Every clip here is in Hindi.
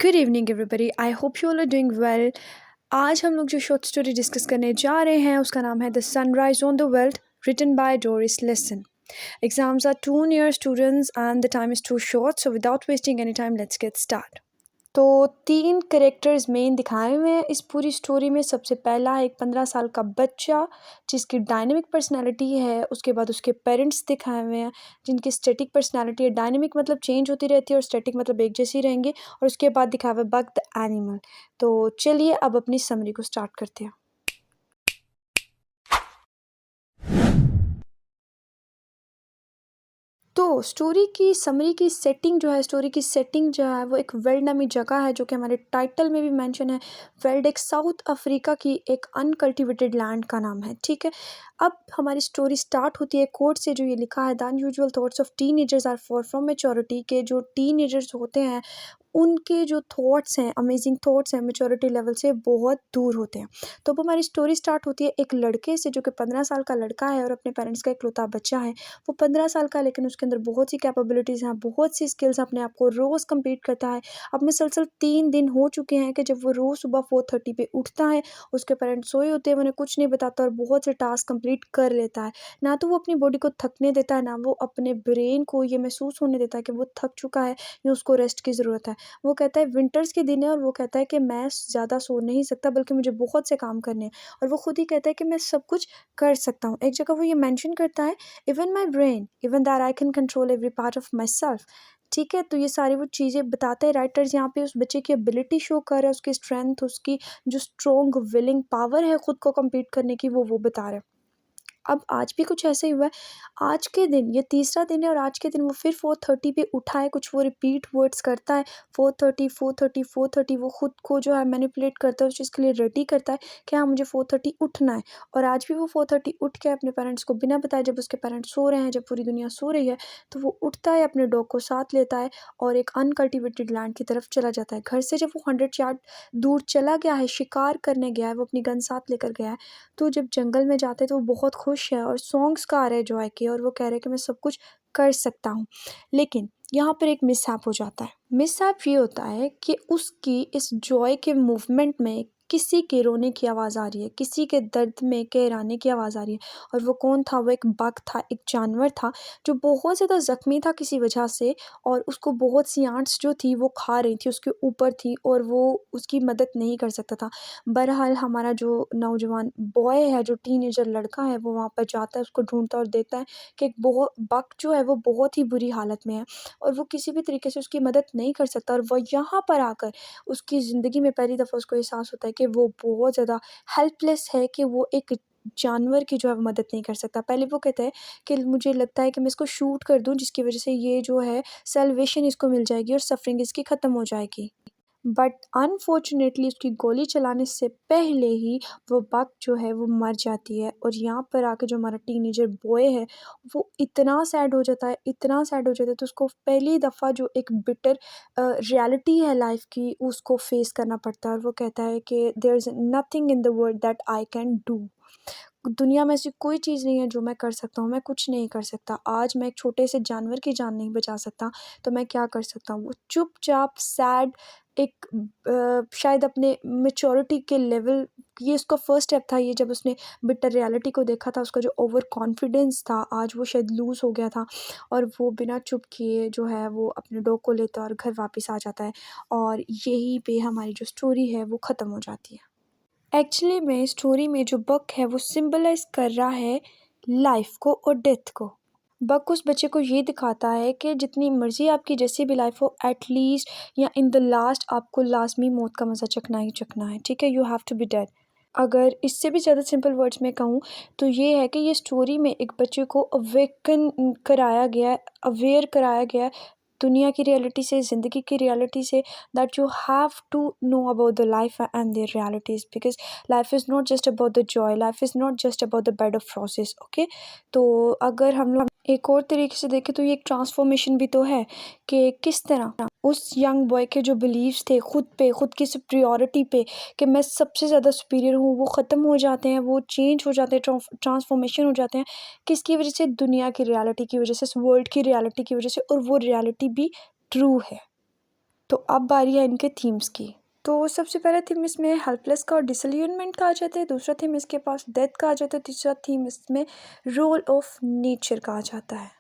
Good evening everybody, I hope you all are doing well. आज हम लोग जो शॉर्ट स्टोरी डिस्कस करने जा रहे हैं उसका नाम है the sunrise on the veld, written by Doris Lessing. Exams are too near students and the time is too short, so without wasting any time let's get start. तो 3 कैरेक्टर्स मेन दिखाए हुए हैं इस पूरी स्टोरी में। सबसे पहला है एक 15 साल का बच्चा जिसकी डायनेमिक पर्सनैलिटी है। उसके बाद उसके पेरेंट्स दिखाए हुए हैं जिनकी स्टैटिक पर्सनैलिटी है। डायनेमिक मतलब चेंज होती रहती है और स्टैटिक मतलब एक जैसी रहेंगे। और उसके बाद दिखाया हुआ है बग द एनिमल। तो चलिए अब अपनी समरी को स्टार्ट करते हैं। तो स्टोरी की समरी की सेटिंग जो है, स्टोरी की सेटिंग जो है वो एक वेल्ड नामी जगह है जो कि हमारे टाइटल में भी मेंशन है। वेल्ड एक साउथ अफ्रीका की एक अनकल्टिवेटेड लैंड का नाम है, ठीक है। अब हमारी स्टोरी स्टार्ट होती है कोट से, जो ये लिखा है the unusual thoughts of teenagers are far from maturity. के जो टीनेजर्स होते हैं उनके जो थॉट्स हैं, अमेजिंग थॉट्स हैं, मैच्योरिटी लेवल से बहुत दूर होते हैं। तो अब हमारी स्टोरी स्टार्ट होती है एक लड़के से जो कि 15 साल का लड़का है और अपने पेरेंट्स का इकलौता बच्चा है। वो 15 साल का है लेकिन उसके अंदर बहुत सी कैपेबिलिटीज़ हैं, बहुत सी स्किल्स अपने आप को रोज़ कंप्लीट करता है। अब मुसलसल 3 दिन हो चुके हैं कि जब वो रोज़ सुबह 4:30 पे उठता है, उसके पेरेंट्स सोए होते हैं, वो उन्हें कुछ नहीं बताता और बहुत से टास्क कंप्लीट कर लेता है। ना तो वो अपनी बॉडी को थकने देता है, ना वो अपने ब्रेन को ये महसूस होने देता है कि वो थक चुका है या उसको रेस्ट की ज़रूरत है। वो कहता है विंटर्स के दिन है और वो कहता है कि मैं ज़्यादा सो नहीं सकता बल्कि मुझे बहुत से काम करने हैं। और वो खुद ही कहता है कि मैं सब कुछ कर सकता हूँ। एक जगह वो ये मेंशन करता है, even my brain, even that I can control every part of my self. ठीक है, तो ये सारी वो चीज़ें बताते हैं राइटर्स यहाँ पे। उस बच्चे की एबिलिटी शो कर रहा है, उसकी स्ट्रेंथ, उसकी जो स्ट्रॉन्ग विलिंग पावर है खुद को कम्पीट करने की, वो बता रहा है। अब आज भी कुछ ऐसा ही हुआ है। आज के दिन ये तीसरा दिन है और आज के दिन वो फिर 4:30 पे उठा है। कुछ वो रिपीट वर्ड्स करता है, 4:30 4:30 4:30। वो खुद को जो है मैनिपुलेट करता है, उस चीज़ के लिए रेडी करता है कि हाँ मुझे 4:30 उठना है। और आज भी वो 4:30 उठ के अपने पेरेंट्स को बिना बताए, जब उसके पेरेंट्स सो रहे हैं, जब पूरी दुनिया सो रही है, तो वो उठता है, अपने डॉग को साथ लेता है और एक अनकल्टिवेटेड लैंड की तरफ चला जाता है। घर से जब वो 100 यार्ड दूर चला गया है, शिकार करने गया है, वो अपनी गन साथ लेकर गया है। तो जब जंगल में जाते हैं तो वो बहुत खुश है और सॉन्ग्स गा रहे हैं जॉय के, और वो कह रहे हैं कि मैं सब कुछ कर सकता हूँ। लेकिन यहाँ पर एक मिसहैप हो जाता है। मिसहैप ये होता है कि उसकी इस जॉय के मूवमेंट में किसी के रोने की आवाज़ आ रही है, किसी के दर्द में कहराने की आवाज़ आ रही है। और वो कौन था? वो एक बग था, एक जानवर था जो बहुत ज़्यादा ज़ख्मी था किसी वजह से, और उसको बहुत सी आंट्स जो थी वो खा रही थी, उसके ऊपर थी, और वो उसकी मदद नहीं कर सकता था। बहरहाल हमारा जो नौजवान बॉय है, जो टीनेजर लड़का है, वो वहाँ पर जाता है, उसको ढूँढता है और देखता है कि एक बहुत बग जो है वो बहुत ही बुरी हालत में है और वो किसी भी तरीके से उसकी मदद नहीं कर सकता। और वो यहाँ पर आकर उसकी ज़िंदगी में पहली दफ़ा उसको एहसास होता है कि वो बहुत ज़्यादा हेल्पलेस है, कि वो एक जानवर की जो है वो मदद नहीं कर सकता। पहले वो कहता है कि मुझे लगता है कि मैं इसको शूट कर दूँ जिसकी वज़ह से ये जो है सैल्वेशन इसको मिल जाएगी और सफ़रिंग इसकी ख़त्म हो जाएगी। बट अनफॉर्चुनेटली उसकी गोली चलाने से पहले ही वो बग जो है वो मर जाती है। और यहाँ पर आके जो हमारा टीनेजर बॉय है वो इतना सैड हो जाता है, इतना सैड हो जाता है, तो उसको पहली दफ़ा जो एक बिटर रियलिटी है लाइफ की, उसको फेस करना पड़ता है। और वो कहता है कि there is nothing in the world that I can do. दुनिया में ऐसी कोई चीज़ नहीं है जो मैं कर सकता हूँ, मैं कुछ नहीं कर सकता। आज मैं एक छोटे से जानवर की जान नहीं बचा सकता, तो मैं क्या कर सकता हूँ? वो चुपचाप सैड एक शायद अपने मैच्योरिटी के लेवल, ये उसका फर्स्ट स्टेप था, ये जब उसने बिटर रियलिटी को देखा था, उसका जो ओवर कॉन्फिडेंस था आज वो शायद लूज़ हो गया था। और वो बिना चुप किए जो है वो अपने डॉग को लेता है और घर वापस आ जाता है। और यहीं पे हमारी जो स्टोरी है वो ख़त्म हो जाती है। एक्चुअली में स्टोरी में जो बक है वो सिंबलाइज कर रहा है लाइफ को और डेथ को। बक उस बच्चे को ये दिखाता है कि जितनी मर्जी आपकी जैसी भी लाइफ हो, एटलीस्ट या इन द लास्ट आपको लाजमी मौत का मज़ा चखना ही चखना है, ठीक है। You have to be dead. अगर इससे भी ज़्यादा सिंपल वर्ड्स में कहूँ तो ये है कि ये स्टोरी में एक बच्चे को अवेकन कराया गया है, अवेयर कराया गया है दुनिया की रियलिटी से, ज़िंदगी की रियलिटी से, that you have to know about the life and their realities, because life is not just about the joy, life is not just about the bed of roses, okay. तो अगर हम लोग एक और तरीके से देखें तो ये एक ट्रांसफॉर्मेशन भी तो है कि किस तरह उस यंग बॉय के जो बिलीव्स थे खुद पे, खुद की सुपीरियॉरिटी पे, कि मैं सबसे ज़्यादा सुपीरियर हूँ, वो ख़त्म हो जाते हैं, वो चेंज हो जाते हैं, ट्रांसफॉर्मेशन हो जाते हैं। किसकी वजह से? दुनिया की रियलिटी की वजह से, इस वर्ल्ड की रियलिटी की वजह से, और वो रियलिटी भी ट्रू है। तो अब बारी है इनके थीम्स की। तो सबसे पहला थीम इसमें हेल्पलेस का और डिसल्यूनमेंट का आ जाता है, दूसरा थीम इसके पास डेथ का आ जाता है, तीसरा थीम इसमें रोल ऑफ नेचर का आ जाता है।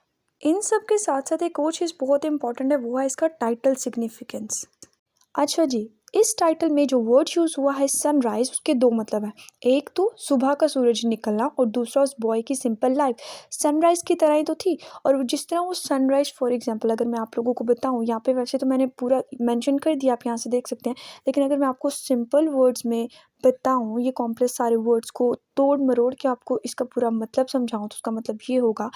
इन सब के साथ साथ एक और चीज़ बहुत इंपॉर्टेंट है, वो है इसका टाइटल सिग्निफिकेंस। अच्छा जी, इस टाइटल में जो वर्ड यूज़ हुआ है सनराइज, उसके दो मतलब हैं। एक तो सुबह का सूरज निकलना और दूसरा उस बॉय की सिंपल लाइफ सनराइज की तरह ही तो थी। और जिस तरह वो सनराइज, फॉर एग्जांपल अगर मैं आप लोगों को बताऊं, यहाँ पे वैसे तो मैंने पूरा मेंशन कर दिया, आप यहाँ से देख सकते हैं, लेकिन अगर मैं आपको सिंपल वर्ड्स में बताऊं, ये कॉम्प्लेक्स सारे वर्ड्स को तोड़ मरोड़ के आपको इसका पूरा मतलब समझाऊं, तो उसका मतलब ये होगा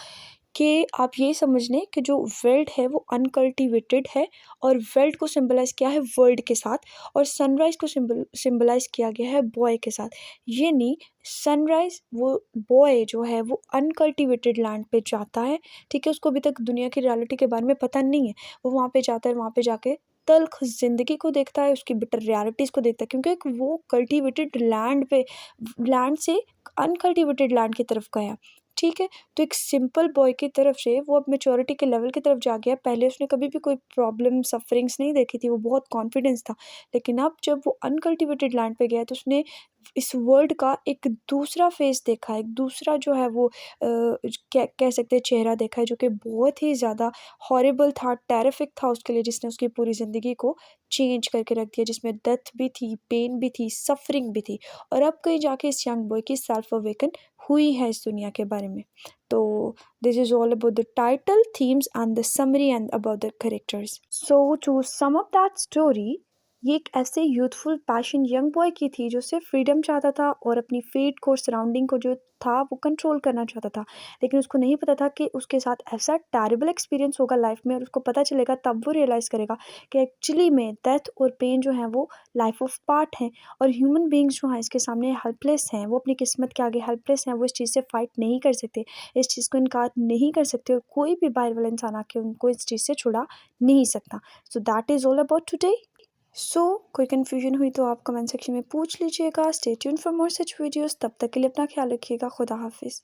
कि आप ये समझ लें कि जो वर्ल्ड है वो अनकल्टिवेटेड है, और वर्ल्ड को सिंबलाइज किया है वर्ल्ड के साथ, और सनराइज को सिंबलाइज किया गया है बॉय के साथ। ये नहीं, सनराइज वो बॉय जो है वो अनकल्टिवेटेड लैंड पे जाता है, ठीक है, उसको अभी तक दुनिया की रियलिटी के बारे में पता नहीं है। वो वहाँ पे जाता है, वहाँ पे जाके तल्ख ज़िंदगी को देखता है, उसकी बिटर रियलिटीज़ को देखता है, क्योंकि वो कल्टिवेटेड लैंड पे, लैंड से अनकल्टिवेटेड लैंड की तरफ गया, ठीक है। तो एक सिंपल बॉय की तरफ से वो अब मैच्योरिटी के लेवल की तरफ जा गया। पहले उसने कभी भी कोई प्रॉब्लम सफरिंग्स नहीं देखी थी, वो बहुत कॉन्फिडेंस था। लेकिन अब जब वो अनकल्टिवेटेड लैंड पे गया, तो उसने इस वर्ल्ड का एक दूसरा फेस देखा है, एक दूसरा जो है वो कह सकते हैं चेहरा देखा है, जो कि बहुत ही ज़्यादा हॉरिबल था, टेरिफिक था उसके लिए, जिसने उसकी पूरी ज़िंदगी को चेंज करके रख दिया, जिसमें डेथ भी थी, पेन भी थी, सफरिंग भी थी। और अब कहीं जाके इस यंग बॉय की सेल्फ अवेकन हुई है इस दुनिया के बारे में। तो this is all about the title, themes and the summary and about the characters. So to sum up that story, ये एक ऐसे यूथफुल पैशन यंग बॉय की थी जो सिर्फ फ्रीडम चाहता था और अपनी फेट को, सराउंडिंग को जो था वो कंट्रोल करना चाहता था। लेकिन उसको नहीं पता था कि उसके साथ ऐसा टेरिबल एक्सपीरियंस होगा लाइफ में, और उसको पता चलेगा तब वो रियलाइज़ करेगा कि एक्चुअली में डेथ और पेन जो है वो लाइफ ऑफ पार्ट हैं, और ह्यूमन बींग्स जो हैं इसके सामने हेल्पलेस हैं, वो अपनी किस्मत के आगे हेल्पलेस हैं, वो इस चीज़ से फाइट नहीं कर सकते, इस चीज़ को इनकार नहीं कर सकते, और कोई भी बाहर वाला इंसान आके उनको इस चीज़ से छुड़ा नहीं सकता। So that is all about today. So कोई कन्फ्यूजन हुई तो आप कमेंट सेक्शन में पूछ लीजिएगा। Stay tuned for more such videos. तब तक के लिए अपना ख्याल रखिएगा। खुदा हाफिज़।